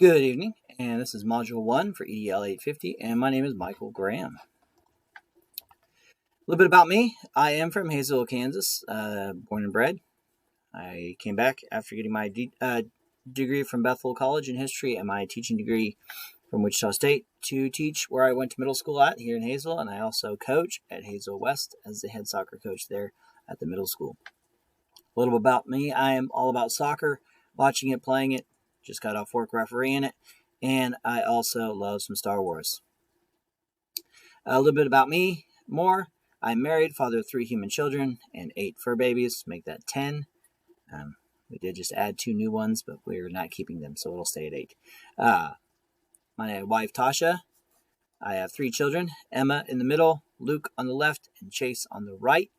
Good evening, and this is Module 1 for EDL850, and my name is Michael Graham. A little bit about me. I am from Hazel, Kansas, born and bred. I came back after getting my degree from Bethel College in history and my teaching degree from Wichita State to teach where I went to middle school at here in Hazel, and I also coach at Hazel West as the head soccer coach there at the middle school. A little bit about me. I am all about soccer, watching it, playing it. Just got off work refereeing it, and I also love some Star Wars. A little bit about me more. I'm married, father of 3 human children, and 8 fur babies. Make that 10. We did just add 2 new ones, but we're not keeping them, so it'll stay at 8. My wife, Tasha. I have 3 children, Emma in the middle, Luke on the left, and Chase on the right.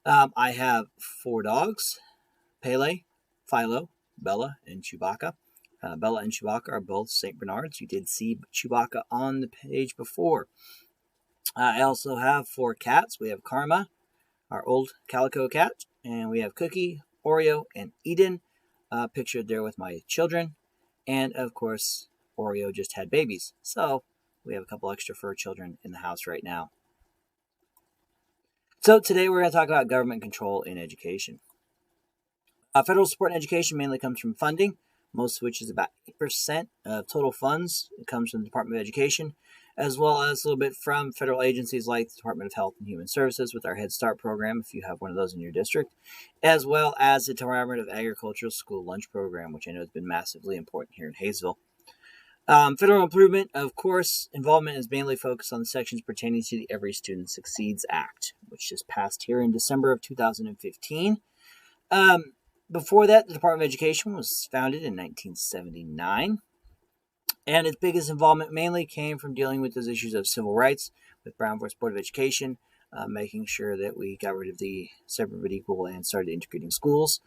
I have 4 dogs, Pele, Philo, Bella, and Chewbacca. Bella and Chewbacca are both St. Bernards. You did see Chewbacca on the page before. I also have 4 cats. We have Karma, our old calico cat, and we have Cookie, Oreo, and Eden, pictured there with my children. And, of course, Oreo just had babies. So we have a couple extra fur children in the house right now. So today we're going to talk about government control in education. Federal support in education mainly comes from funding, most of which is about 8% of total funds. It comes from the Department of Education, as well as a little bit from federal agencies like the Department of Health and Human Services with our Head Start program, if you have one of those in your district, as well as the Department of Agricultural School Lunch Program, which I know has been massively important here in Hayesville. Federal improvement, of course, involvement is mainly focused on the sections pertaining to the Every Student Succeeds Act, which just passed here in December of 2015. Before that, the Department of Education was founded in 1979, and its biggest involvement mainly came from dealing with those issues of civil rights with Brown v. Board of Education, making sure that we got rid of the separate but equal and started integrating schools,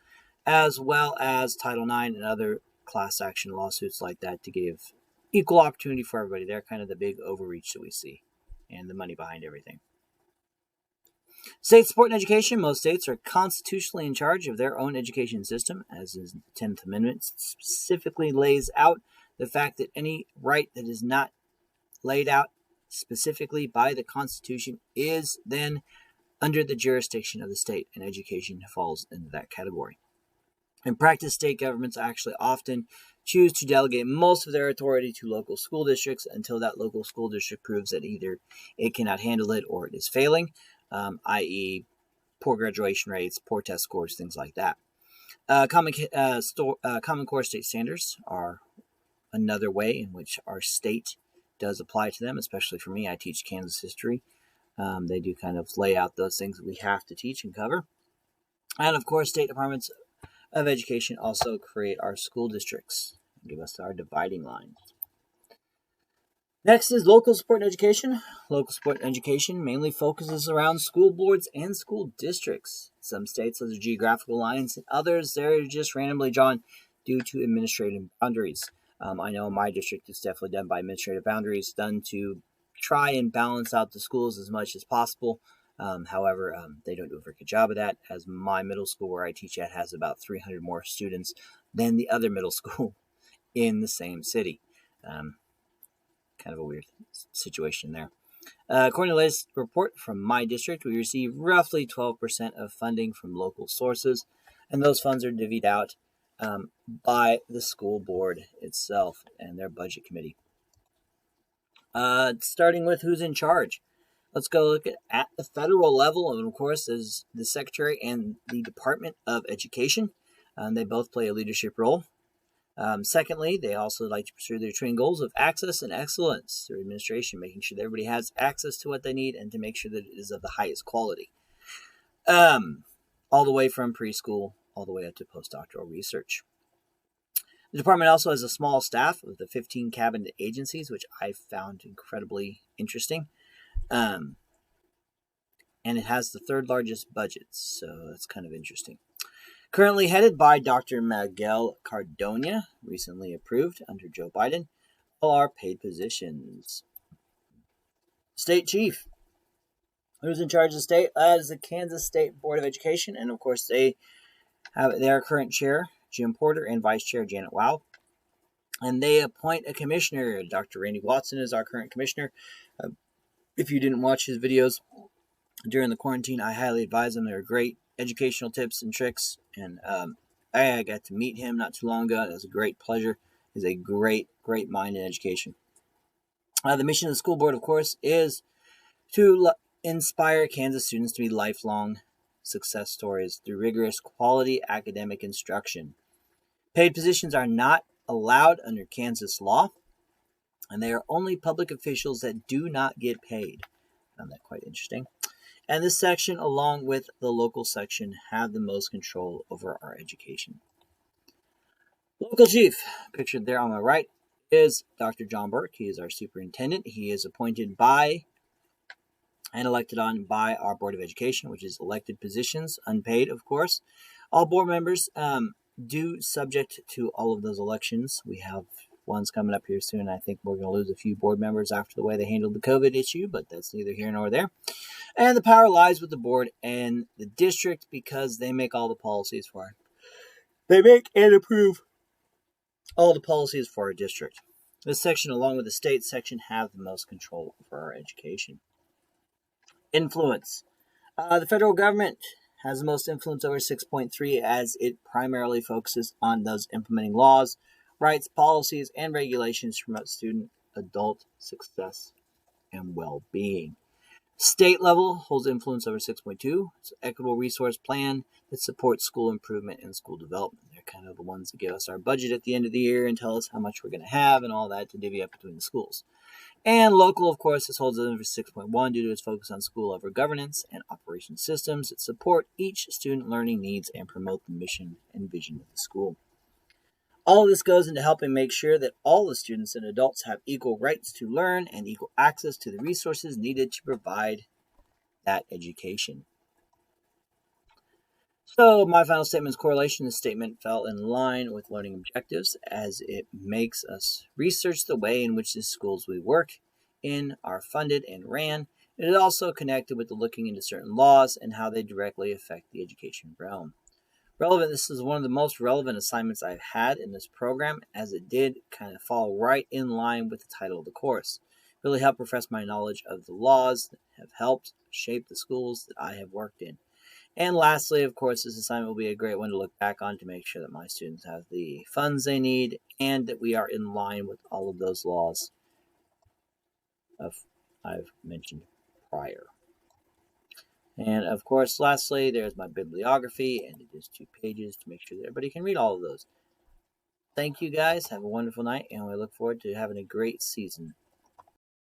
as well as Title IX and other class action lawsuits like that to give equal opportunity for everybody. They're kind of the big overreach that we see and the money behind everything. State support in education. Most states are constitutionally in charge of their own education system, as is the 10th Amendment specifically lays out the fact that any right that is not laid out specifically by the Constitution is then under the jurisdiction of the state, and education falls into that category. In practice, state governments actually often choose to delegate most of their authority to local school districts until that local school district proves that either it cannot handle it or it is failing. I.e. poor graduation rates, poor test scores, things like that. Common Core state standards are another way in which our state does apply to them, especially for me. I teach Kansas history. They do kind of lay out those things that we have to teach and cover. And, of course, state departments of education also create our school districts and give us our dividing lines. Next is local support in education. Local support in education mainly focuses around school boards and school districts. Some states, those are geographical lines, and others, they're just randomly drawn due to administrative boundaries. I know in my district, it's definitely done by administrative boundaries, done to try and balance out the schools as much as possible. However, they don't do a very good job of that, as my middle school where I teach at has about 300 more students than the other middle school in the same city. Kind of a weird situation there. According to the latest report from my district, we receive roughly 12% of funding from local sources, and those funds are divvied out by the school board itself and their budget committee. Starting with who's in charge. Let's go look at the federal level, and of course, is the Secretary and the Department of Education. They both play a leadership role. Secondly, they also like to pursue their twin goals of access and excellence through administration, making sure that everybody has access to what they need and to make sure that it is of the highest quality. All the way from preschool, all the way up to postdoctoral research. The department also has a small staff of the 15 cabinet agencies, which I found incredibly interesting. And it has the 3rd largest budget, so that's kind of interesting. Currently headed by Dr. Miguel Cardona, recently approved under Joe Biden. All are paid positions. State Chief. Who's in charge of the state? That is the Kansas State Board of Education, and of course they have their current chair, Jim Porter, and Vice Chair Janet Wow. and they appoint a commissioner. Dr. Randy Watson is our current commissioner. If you didn't watch his videos during the quarantine, I highly advise them. They're great educational tips and tricks, and I got to meet him not too long ago. It was a great pleasure. He's a great mind in education. The mission of the school board, of course, is to inspire Kansas students to be lifelong success stories through rigorous quality academic instruction. Paid positions are not allowed under Kansas law, and they are only public officials that do not get paid. I found that quite interesting. And this section, along with the local section, have the most control over our education. Local chief, pictured there on my right, is Dr. John Burke. He is our superintendent. He is appointed by and elected on by our Board of Education, which is elected positions, unpaid, of course. All board members do subject to all of those elections. We have ones coming up here soon. I think we're going to lose a few board members after the way they handled the COVID issue, but that's neither here nor there. And the power lies with the board and the district because they make all the policies for it. They make and approve all the policies for our district. This section, along with the state section, have the most control over our education. Influence. The federal government has the most influence over 6.3 as it primarily focuses on those implementing laws, rights, policies, and regulations to promote student, adult success and well-being. State level holds influence over 6.2. It's an equitable resource plan that supports school improvement and school development. They're kind of the ones that give us our budget at the end of the year and tell us how much we're going to have and all that to divvy up between the schools. And local, of course, this holds over 6.1 due to its focus on school level governance and operation systems that support each student learning needs and promote the mission and vision of the school. All of this goes into helping make sure that all the students and adults have equal rights to learn and equal access to the resources needed to provide that education. So my final statement is correlation. This statement fell in line with learning objectives as it makes us research the way in which the schools we work in are funded and ran. It is also connected with the looking into certain laws and how they directly affect the education realm. Relevant. This is one of the most relevant assignments I've had in this program as it did kind of fall right in line with the title of the course. Really helped profess my knowledge of the laws that have helped shape the schools that I have worked in. And lastly, of course, this assignment will be a great one to look back on to make sure that my students have the funds they need and that we are in line with all of those laws I've mentioned prior. And of course, lastly, there's my bibliography, and it is 2 pages to make sure that everybody can read all of those. Thank you guys. Have a wonderful night, and we look forward to having a great season